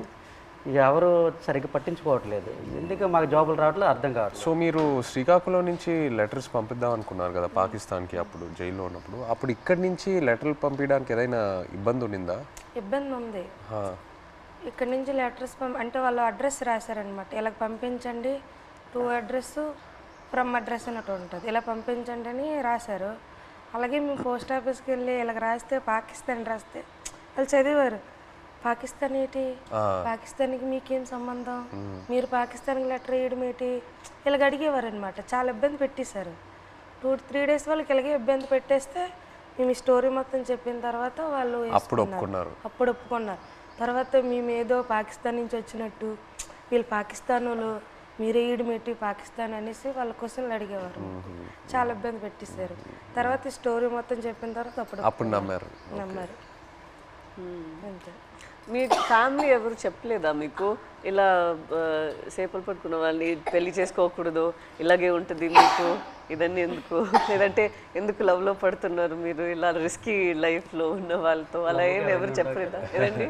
ఇక ఎవరు సరిగ్గా పట్టించుకోవట్లేదు. ఎందుకు మాకు జాబులు రావట్లేదు అర్థం కావట్లేదు. సో మీరు శ్రీకాకుళం నుంచి లెటర్స్ పంపిద్దాం అనుకున్నారు కదా పాకిస్తాన్కి, అప్పుడు జైల్లో ఉన్నప్పుడు. అప్పుడు ఇక్కడి నుంచి లెటర్లు పంపించడానికి ఏదైనా ఇబ్బంది ఉండిందా? ఇబ్బంది ఉంది. ఇక్కడ నుంచి లెటర్స్ అంటే వాళ్ళు అడ్రస్ రాశారనమాట, ఇలా పంపించండి, టు అడ్రస్ ఫ్రమ్ అడ్రస్ అన్నట్టు ఉంటుంది, ఇలా పంపించండి అని రాశారు. అలాగే మేము పోస్ట్ ఆఫీస్కి వెళ్ళి ఇలాగ రాస్తే పాకిస్తాన్ రాస్తే వాళ్ళు చదివారు, పాకిస్తాన్ ఏంటి, పాకిస్తాన్కి మీకేం సంబంధం, మీరు పాకిస్తాన్కి లెటర్ వేయడం ఏంటి, ఇలాగ అడిగేవారు అనమాట. చాలా ఇబ్బంది పెట్టేశారు. 2-3 డేస్ వాళ్ళకి ఇలాగే ఇబ్బంది పెట్టేస్తే మేము ఈ స్టోరీ మొత్తం చెప్పిన తర్వాత వాళ్ళు అప్పుడు ఒప్పుకున్నారు. తర్వాత మేము ఏదో పాకిస్తాన్ నుంచి వచ్చినట్టు, వీళ్ళు పాకిస్తాన్ వాళ్ళు, మీరు వేయడం ఏంటి పాకిస్తాన్ అనేసి వాళ్ళ క్వశ్చన్లు అడిగేవారు. చాలా ఇబ్బంది పెట్టేశారు. తర్వాత ఈ స్టోరీ మొత్తం చెప్పిన తర్వాత అప్పుడు నమ్మారు. అంతే. మీ ఫ్యామిలీ ఎవరు చెప్పలేదా మీకు ఇలా చేపలు పట్టుకున్న వాళ్ళని పెళ్లి చేసుకోకూడదు, ఇలాగే ఉంటుంది మీకు, ఇదన్నీ ఎందుకు, లేదంటే ఎందుకు లవ్లో పడుతున్నారు మీరు ఇలా రిస్కీ లైఫ్లో ఉన్న వాళ్ళతో, అలా ఏమి ఎవరు చెప్పలేదా? ఏదండి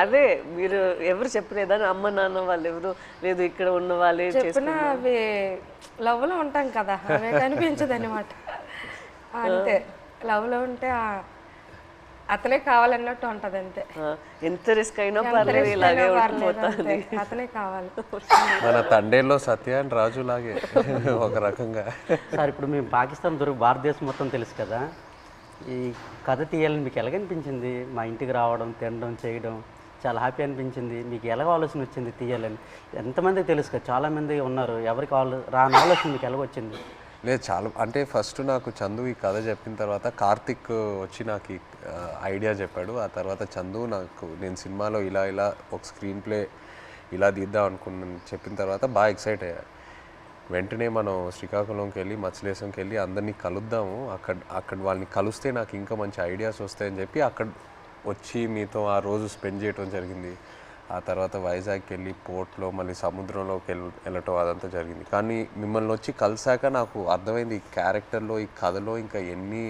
అదే మీరు ఎవరు చెప్పలేదా? అమ్మ నాన్న వాళ్ళు ఎవరు లేదు, ఇక్కడ ఉన్న వాళ్ళే చెప్పినా అవి లవ్లో ఉంటాం కదా, అవి కనిపించదు అనమాట. అంతే, లవ్లో ఉంటే అతనే కావాలన్నట్టు ఉంటది అంతే. ఎంత రిస్క్ అయినా పర్లేదు ఇలాగే ఉండిపోతుంది. అతనే కావాలి. మన తండేల్లో సత్య అండ్ రాజు లాగే ఒక రకంగా. సార్ ఇప్పుడు మేము పాకిస్తాన్ దొరికి భారతదేశం మొత్తం తెలుసు కదా, ఈ కథ తీయాలని మీకు ఎలాగనిపించింది? మా ఇంటికి రావడం, తినడం, చేయడం చాలా హ్యాపీ అనిపించింది. మీకు ఎలాగ ఆలోచన వచ్చింది తీయాలని? ఎంతమంది తెలుసు కదా, చాలామంది ఉన్నారు, ఎవరికి రాని ఆలోచన మీకు ఎలాగొచ్చింది? లేదు, చాలా అంటే ఫస్ట్ నాకు చందు ఈ కథ చెప్పిన తర్వాత కార్తిక్ వచ్చి నాకు ఈ ఐడియా చెప్పాడు. ఆ తర్వాత చందు నాకు నేను సినిమాలో ఇలా ఇలా ఒక స్క్రీన్ ప్లే ఇలా తీద్దాం అనుకున్నాను చెప్పిన తర్వాత బాగా ఎక్సైట్ అయ్యా. వెంటనే మనం శ్రీకాకుళంకి వెళ్ళి మత్స్యలేశంకి వెళ్ళి అందరినీ కలుద్దాము, అక్కడ వాళ్ళని కలిస్తే నాకు ఇంకా మంచి ఐడియాస్ వస్తాయని చెప్పి అక్కడ వచ్చి మీతో ఆ రోజు స్పెండ్ చేయడం జరిగింది. ఆ తర్వాత వైజాగ్కి వెళ్ళి పోర్ట్లో మళ్ళీ సముద్రంలోకి వెళ్ళటం అదంతా జరిగింది. కానీ మిమ్మల్ని వచ్చి కలిసాక నాకు అర్థమైంది ఈ క్యారెక్టర్లో, ఈ కథలో ఇంకా ఎన్ని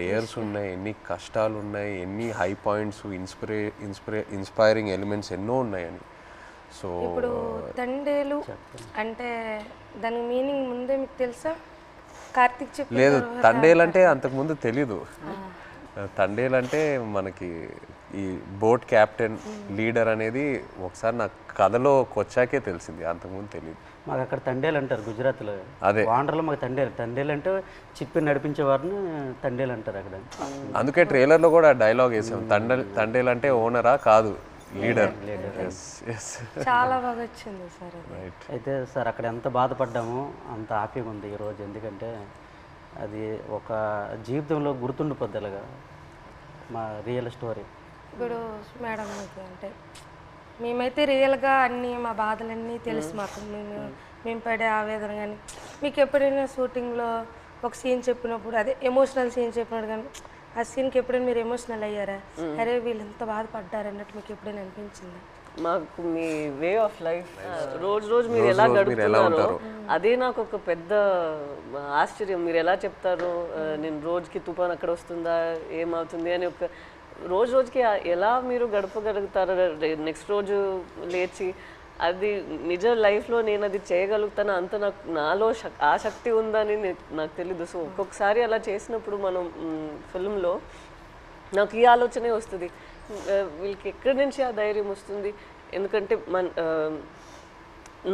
లేయర్స్ ఉన్నాయి, ఎన్ని కష్టాలు ఉన్నాయి, ఎన్ని హై పాయింట్స్, ఇన్స్పైరింగ్ ఎలిమెంట్స్ ఎన్నో ఉన్నాయని. సో ఇప్పుడు తండేలు అంటే దాని మీనింగ్ ముందే మీకు తెలుసా? కార్తిక్ చెప్పి లేదు, తండేలంటే అంతకుముందు తెలీదు. తండేలంటే మనకి ఈ బోట్ క్యాప్టెన్ లీడర్ అనేది ఒకసారి నాకు కథలోకి వచ్చాకే తెలిసింది, అంతకుముందు తెలియదు. మాకు అక్కడ తండేలు అంటారు గుజరాత్లో. అదే వాండర్లో మాకు తండేలు అంటే చిప్పి నడిపించే వారిని తండేలు అంటారు అక్కడ. అందుకే ట్రైలర్లో కూడా డైలాగ్ వేసాం, తండేలు అంటే ఓనరా కాదు, లీడర్. చాలా బాగా వచ్చింది సార్. అయితే సార్ అక్కడ ఎంత బాధపడ్డామో అంత హ్యాపీగా ఉంది ఈరోజు. ఎందుకంటే అది ఒక జీవితంలో గుర్తుండిపోద్ది అలాగా మా రియల్ స్టోరీ. ఇప్పుడు మేడం మీకు అంటే మేమైతే రియల్గా అన్నీ మా బాధలన్నీ తెలుసు మాకు, మేము పడే ఆవేదన. కానీ మీకు ఎప్పుడైనా షూటింగ్లో ఒక సీన్ చెప్పినప్పుడు, అదే ఎమోషనల్ సీన్ చెప్పినప్పుడు కానీ ఆ సీన్కి ఎప్పుడైనా మీరు ఎమోషనల్ అయ్యారా? అరే వీళ్ళు ఎంత బాధపడ్డారు అన్నట్టు మీకు ఎప్పుడైనా అనిపించిందా? మాకు మీ వే ఆఫ్ లైఫ్ రోజు రోజు మీరు ఎలా గడుపుతున్నారో అదే నాకు ఒక పెద్ద ఆశ్చర్యం. మీరు ఎలా చెప్తారు, నేను రోజుకి తుఫాన్ అక్కడ వస్తుందా, ఏమవుతుంది అని ఒక రోజుకి ఎలా మీరు గడపగలుగుతారు? నెక్స్ట్ రోజు లేచి అది నిజ లైఫ్లో నేను అది చేయగలుగుతాను అంత నాలో ఆ శక్తి ఉందని నాకు తెలీదు. సో ఒక్కొక్కసారి అలా చేసినప్పుడు మనం ఫిల్మ్లో నాకు ఈ ఆలోచనే వస్తుంది, వీళ్ళకి ఎక్కడి నుంచి ఆ ధైర్యం వస్తుంది? ఎందుకంటే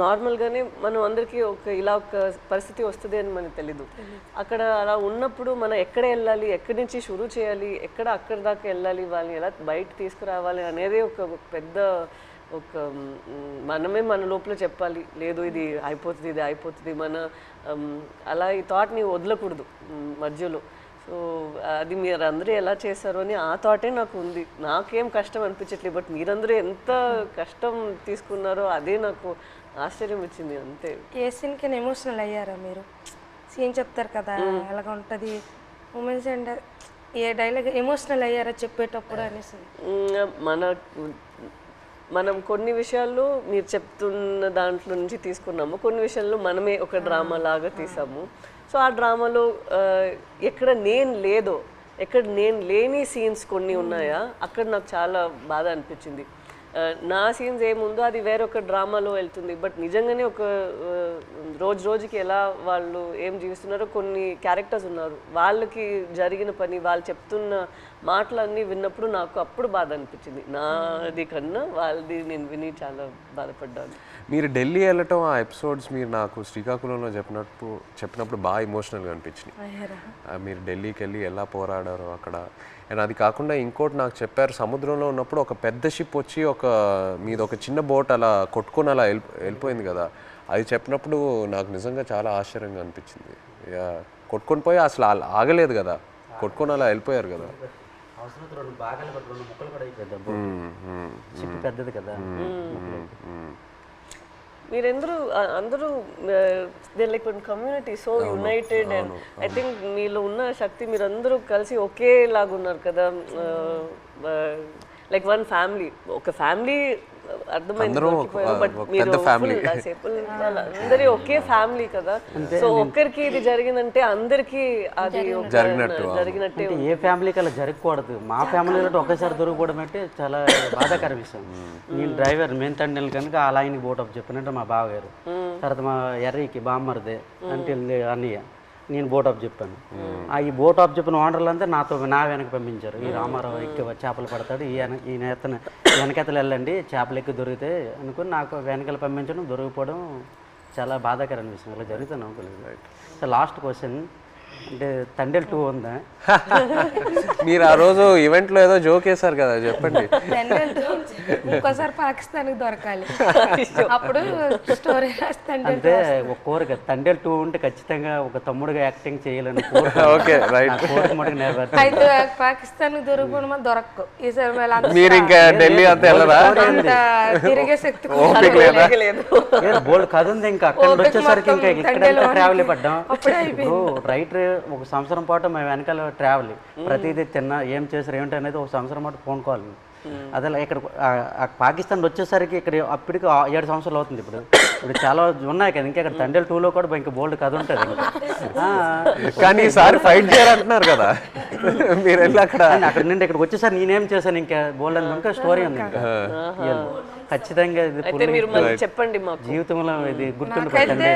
నార్మల్గానే మనం అందరికీ ఇలా ఒక పరిస్థితి వస్తుంది అని మనకు తెలీదు. అక్కడ అలా ఉన్నప్పుడు మనం ఎక్కడ వెళ్ళాలి, ఎక్కడి నుంచి షురూ చేయాలి, అక్కడి దాకా వెళ్ళాలి, వాళ్ళని ఎలా బయట తీసుకురావాలి అనేది ఒక పెద్ద మనమే మన లోపల చెప్పాలి, లేదు ఇది అయిపోతుంది మన అలా ఈ థాట్ని వదలకూడదు మధ్యలో. సో అది మీరు అందరూ ఎలా చేశారు అని ఆ థాటే నాకు ఉంది. నాకేం కష్టం అనిపించట్లేదు, బట్ మీరందరూ ఎంత కష్టం తీసుకున్నారో అదే నాకు ఆశ్చర్యం వచ్చింది అంతే. ఏ సీన్కి ఎమోషనల్ అయ్యారా మీరు? సీన్ చెప్తారు కదా ఎలాగ ఉంటుంది మూమెంట్స్, అండ్ ఏ డైలాగ్ ఎమోషనల్ అయ్యారా చెప్పేటప్పుడు అనేసి? మనం కొన్ని విషయాల్లో మీరు చెప్తున్న దాంట్లో నుంచి తీసుకున్నాము, కొన్ని విషయాల్లో మనమే ఒక డ్రామా లాగా తీసాము. సో ఆ డ్రామాలో ఎక్కడ నేను లేని సీన్స్ కొన్ని ఉన్నాయా, అక్కడ నాకు చాలా బాధ అనిపించింది. నా సీన్స్ ఏముందో అది వేరొక డ్రామాలో వెళ్తుంది, బట్ నిజంగానే ఒక రోజుకి ఎలా వాళ్ళు ఏం జీవిస్తున్నారో కొన్ని క్యారెక్టర్స్ ఉన్నారు, వాళ్ళకి జరిగిన పని, వాళ్ళు చెప్తున్న మాటలన్నీ విన్నప్పుడు నాకు అప్పుడు బాధ అనిపించింది. నాది కన్నా వాళ్ళది నేను విని చాలా బాధపడ్డాను. మీరు ఢిల్లీ వెళ్ళటం ఆ ఎపిసోడ్స్ మీరు నాకు శ్రీకాకుళంలో చెప్పినప్పుడు బాగా ఎమోషనల్గా అనిపించినాయి. మీరు ఢిల్లీకి వెళ్ళి ఎలా పోరాడారో అక్కడ. అండ్ అది కాకుండా ఇంకోటి నాకు చెప్పారు, సముద్రంలో ఉన్నప్పుడు ఒక పెద్ద షిప్ వచ్చి మీది ఒక చిన్న బోట్ అలా కొట్టుకొని అలా వెళ్ళిపోయింది కదా, అది చెప్పినప్పుడు నాకు నిజంగా చాలా ఆశ్చర్యంగా అనిపించింది. కొట్టుకొని పోయి అసలు ఆగలేదు కదా, కొట్టుకొని అలా వెళ్ళిపోయారు కదా. పెద్దది కదా. మీరందరూ అందరూ they like one community, so United. And I think మీలో ఉన్న శక్తి మీరందరూ కలిసి ఒకేలాగా ఉన్నారు కదా, లైక్ వన్ ఫ్యామిలీ. ఒక ఫ్యామిలీ అర్థమైంది, బట్ మీరు అందరి ఒకే ఫ్యామిలీ కదా. సో ఒక్కరికి ఇది జరిగిందంటే అందరికి అది జరిగినట్టే. ఏ ఫ్యామిలీకి అలా జరగకూడదు. మా ఫ్యామిలీలో ఒకేసారి దొరికిపోవడం అంటే చాలా బాధాకర విషయం. నేను డ్రైవర్ మెయిన్ తండ్రి కనుక ఆ లైన్కి బోటప్ చెప్పినట్టు మా బావగారు, తర్వాత మా ఎర్రీకి బామ్మరిదే అంటే అన్నయ్య, నేను బోట్ ఆఫ్ చెప్పాను. ఈ బోట్ ఆఫ్ చెప్పిన ఓనర్లు అంతా నా వెనక పంపించారు. ఈ రామారావు ఎక్కి చేపలు పడతాడు, ఈ నేతను వెనకెతలు వెళ్ళండి చేపలు ఎక్కి దొరికితే అనుకుని నాకు వెనకాల పంపించడం, దొరికిపోవడం చాలా బాధాకరం అనిపిస్తుంది. ఇలా జరుగుతుంది అనుకోలేదు. సో లాస్ట్ క్వశ్చన్ అంటే తండేల్ 2 ఉందా? మీరు ఆ రోజు ఈవెంట్లో ఏదో జోక్ వేశారు కదా, చెప్పండి. ఇంకోసారి పాకిస్తాన్కి దొరకాలి, అప్పుడు స్టోరీ అంటే ఒక కోరిక తండేల్ 2 ఉంటే ఖచ్చితంగా ఒక తమ్ముడుగా యాక్టింగ్ చేయాలని ఓకే రైట్. కోరిక మటుకు నెరవేర్చాలి. అయితే పాకిస్తాన్ దొరకడం దొరకవు ఈసారి. మీరు ఇంకా ఢిల్లీ అంతా వెళ్ళరా? తిరిగే శక్తి బోల్డ్ కథ ఉంది. ఇంకా అక్కడ వచ్చేసరికి ఇంకా ఇక్కడ ట్రావెల్ పడ్డాం. రైటర్ ఒక సంవత్సరం పాటు మేము వెనకాల ట్రావెల్, ప్రతిదీ తిన్నా ఏం చేశారు ఏమిటి అనేది ఒక సంవత్సరం పాటు ఫోన్ కాల్. అదే ఇక్కడ పాకిస్తాన్ వచ్చేసరికి ఇక్కడ అప్పటికి 7 సంవత్సరాలు అవుతుంది. ఇప్పుడు చాలా ఉన్నాయి కదా, ఇంకా ఇక్కడ తండేల్ 2లో కూడా ఇంకా బోల్డ్ కథ ఉంటుంది. కానీ ఈసారి ఫైట్ చేయాలంటున్నారు కదా మీరు వెళ్ళి అక్కడ నుండి ఇక్కడికి వచ్చేసరికి నేనేం చేశాను ఇంకా బోల్డ్ అని ఇంకా స్టోరీ ఉంది. ఇంకా ఖచ్చితంగా ఇది చెప్పండి మాకు జీవితంలో ఇది గుర్తుండిపోతుంది.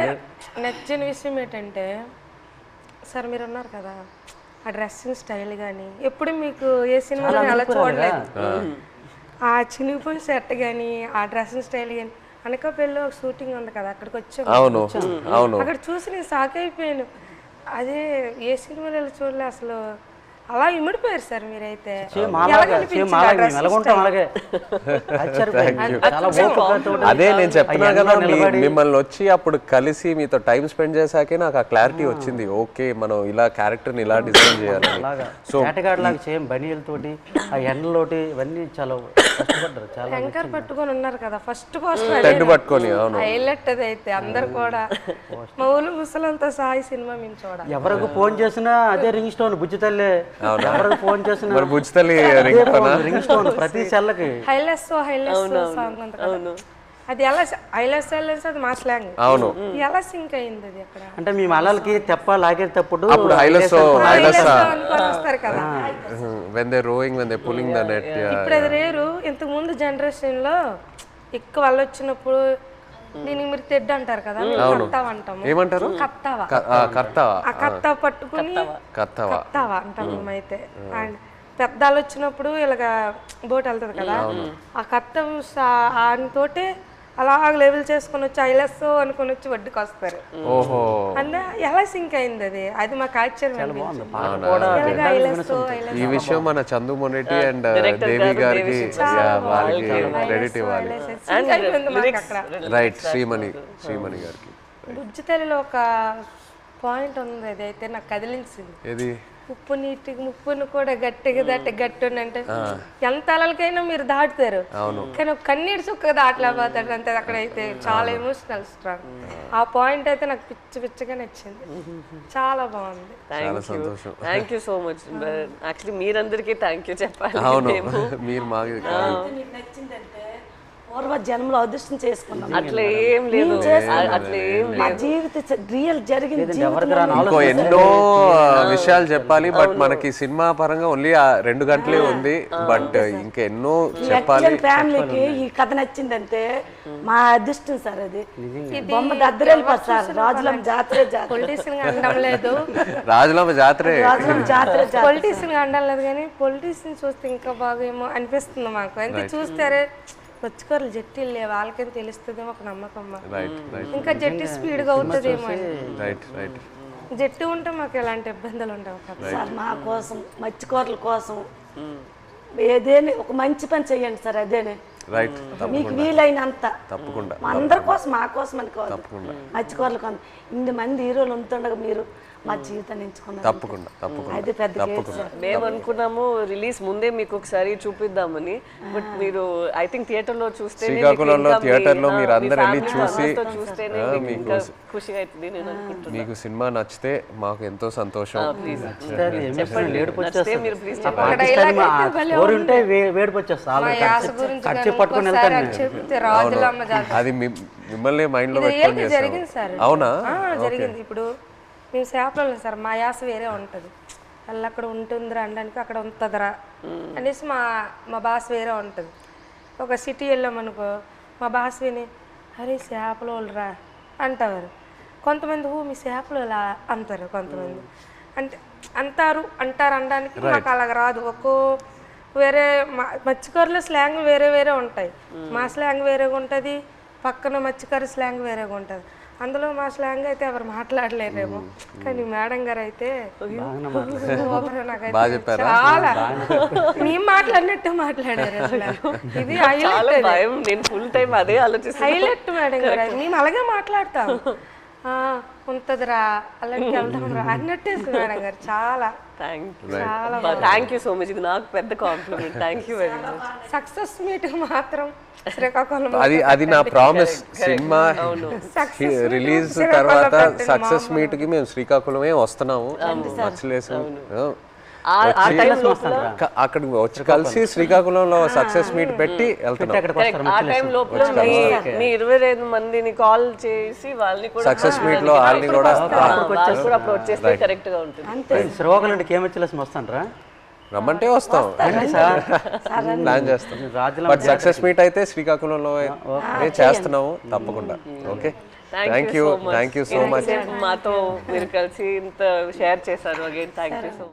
నచ్చిన విషయం ఏంటంటే సార్ మీరు ఉన్నారు కదా, ఆ డ్రెస్సింగ్ స్టైల్ కానీ ఎప్పుడు మీకు ఏ సినిమాలో అలా చూడలేదు. ఆ చినిగిపోయిన సెట్ కానీ ఆ డ్రెస్సింగ్ స్టైల్ కానీ అనకాపల్లిలో ఒక షూటింగ్ ఉంది కదా, అక్కడికి వచ్చాము. అక్కడ చూసి నేను షాక్ అయిపోయాను. అదే ఏ సినిమాలో చూడలే అసలు. అలా ఇమిడిపోయారు సార్ మీరైతే. అదే నేను చెప్తున్నా కదా, మిమ్మల్ని వచ్చి అప్పుడు కలిసి మీతో టైం స్పెండ్ చేశాకే నాకు ఆ క్లారిటీ వచ్చింది. ఓకే మనం ఇలా క్యారెక్టర్ని ఇలా డిజైన్ చేయాలి. సో లాగా సేమ్ బనీలతోటి ఆ ఎండలోటి ఇవన్నీ చాలా కష్టపడ్డారు. చాలా యాంకర్ పట్టుకొని ఉన్నారు కదా ఫస్ట్ పోస్ట్ పట్టుకొని హైలైట్ అది అయితే అందరు కూడా మా ఊళ్ళు ముసలంతా సాయి సినిమా మేము చూడాలి. ఎవరికి ఫోన్ చేసినా అదే రింగ్ స్టోన్ బుజ్జి తల్లి. ఎవరికి ఫోన్ చేసినా రింగ్ స్టోన్ ప్రతి సెల్లకి హైలెస్ సాంగ్ ఉంది కదా, అది ఎలా హైలెస్ అది మా స్లాంగ్. అవును, ఎలా సింక్ అయింది అది అక్కడ అంటే మీ మలాలకి తెప్ప లాగేటప్పుడు వస్తారు కదా when they rowing, when they pulling the net. ఇప్పుడు అది రేరు. ఇంతకు ముందు జనరేషన్ లో ఎక్కువ వాళ్ళు వచ్చినప్పుడు దీనికి మీరు తెడ్డు అంటారు కదా, కత్తావ అంటాము. ఏమంటారు? కత్తావా. ఆ కత్తావ పట్టుకుని కత్తావా అంటాము మేమైతే. అండ్ పెద్దాలు వచ్చినప్పుడు ఇలాగ బోట్ వెళ్తుంది కదా, ఆ కత్తం ఆయనతోటే అలా లెవెల్ చేసుకొని వచ్చి ఐలెస్ అనుకుని వచ్చి వడ్డీకి వస్తారు. అంటే ఎలా సింక్ అయింది అది, అది మాకు ఆశ్చర్యం. ఈ విషయం మన చందు మొనెటి అండ్ దేవి గారికి వాళ్ళకి క్రెడిట్ ఇవ్వాలి. రైట్, శ్రీమణి గారికి. బుజ్జి తల్లిలో ఒక పాయింట్ ఉంది, అది అయితే నాకు కదిలించింది. ఏది? ఉప్పు నీటికి ముప్పును కూడా గట్టిగా దాటి గట్టి అంటే ఎంత అలలకైనా మీరు దాటుతారు, కానీ ఒక కన్నీటి చుక్క దాటలేకపోతాడు అంతే. అక్కడైతే చాలా ఎమోషనల్ స్ట్రాంగ్. ఆ పాయింట్ అయితే నాకు పిచ్చిగా నచ్చింది, చాలా బాగుంది. Thank you so much. Actually మీరందరికీ థ్యాంక్ యూ చెప్పాలి. మీరు మాకు పూర్వ జన్మలో అదృష్టం చేసుకున్నాం. అట్లా ఏం లేదు, అట్లా ఏం లేదు. జీవిత రియల్ జరిగింది. ఇంకో ఎన్నో విషయాలు చెప్పాలి, బట్ మనకి సినిమా పరంగా ఓన్లీ 2 గంటలే ఉంది. బట్ ఇంకా ఎన్నో చెప్పాలి. ఫ్యామిలీకి ఈ కథ నచ్చిందంటే మా అదృష్టం సార్. అది బొమ్మ దద్దరెళ్ళిపోతుంది సార్. రాజులమ్మ జాతరే పొలిటీషియన్ అనడం లేదు, రాజులమ్మ జాతరే పొలిటీషియన్ అనడం లేదు, కానీ పొలిటీషియన్ చూస్తే ఇంకా బాగా ఏమో అనిపిస్తుంది మాకు. అంటే చూస్తారే వచ్చుకోరు జట్టీలు లేవు, వాళ్ళకేం తెలుస్తుందేమో ఒక నమ్మకం. ఇంకా జట్టి స్పీడ్గా అవుతుందేమో. జట్టు ఉంటే మాకు ఎలాంటి ఇబ్బందులు ఉండవు సార్. మా కోసం మత్స్యకారుల కోసం ఏదేని ఒక మంచి పని చెయ్యండి సార్. అదేనే మీకు వీలైనంత తప్పకుండా అందరి కోసం, మా కోసం అని కాదు, మత్స్యకారుల కోసం. 8 మంది హీరోలు ఉంటుండగా మీరు మా జీవితాన్ని ఎంచుకున్నారు. తప్పకుండా అది పెద్ద. మేము అనుకున్నాము రిలీజ్ ముందే మీకు ఒకసారి చూపిద్దామని, బట్ మీరు ఐ థింక్ థియేటర్ లో చూస్తే శ్రీకాకుళంలో థియేటర్ లో మీరు అందరూ వెళ్ళి చూసి ఖుషిగా అవుతుంది. నేను అనుకుంటున్నాను మీకు సినిమా నచ్చితే మాకు ఎంతో సంతోషం. అది మిమ్మల్ని మైండ్ లో పెట్టుకొని చేస్తాం. అవునా? జరిగింది. ఇప్పుడు మేము చేపలు సార్, మా యాస వేరే ఉంటుంది. వాళ్ళు అక్కడ ఉంటుందిరా అనడానికి అక్కడ ఉంటుందిరా అనేసి మా భాష వేరే ఉంటుంది. ఒక సిటీ వెళ్ళామనుకో మా భాష విని అరే చేపలు వాళ్ళరా అంటారు. కొంతమంది మీ చేపలు ఇలా అంటారు, కొంతమంది అంటే అంటారు అనడానికి మాకు అలాగ రాదు. వేరే మత్స్యకారుల స్లాంగ్ వేరే వేరే ఉంటాయి. మా స్లాంగ్ వేరేగా ఉంటుంది, పక్కన మత్స్యకారు స్లాంగ్ వేరేగా ఉంటుంది. అందులో మా స్లాంగ్ అయితే ఎవరు మాట్లాడలేరేమో, కానీ మేడం గారు అయితే సూపర్. నాకైతే చాలా మేము మాట్లాడినట్టు మాట్లాడారు అసలు. ఇది హైలైట్. నేను ఫుల్ టైం అదే ఆలోచిస్తాను. హైలైట్ మేడం గారు, మేము అలాగే మాట్లాడతాం. ఉంటుందిరా అలాంటి వెళ్దాం రా అన్నట్టే మేడం గారు. చాలా థ్యాంక్ యూ సో మచ్. ఇది నాకు పెద్ద compliment. Thank you very much. Success meet మాత్రం శ్రీకాకుళం అది నా ప్రామిస్. సినిమా రిలీజ్ తర్వాత సక్సెస్ మీట్ కి మేము శ్రీకాకుళమే వస్తున్నాము. మచ్చలేసాం అక్కడికి వచ్చి కలిసి శ్రీకాకుళంలో సక్సెస్ మీట్ పెట్టి వెళ్తున్నాం. ఆ టైం లోపల మీ 25 మందిని కాల్ చేసి వాళ్ళని కూడా సక్సెస్ మీట్ లో వాళ్ళని కూడా అప్పుడు వచ్చేస్తే కరెక్ట్ గా ఉంటుంది. శ్రీకాకుళం నుండి కేమచ్చలేసి వస్తానరా, రమ్మంటే వస్తాం, ప్లాన్ చేస్తాం. బట్ సక్సెస్ మీట్ అయితే శ్రీకాకుళంలో చేస్తున్నాము తప్పకుండా. Okay, thank you so much. మాతో మీరు కలిసి ఇంత షేర్ చేశారు. Again thank you so much.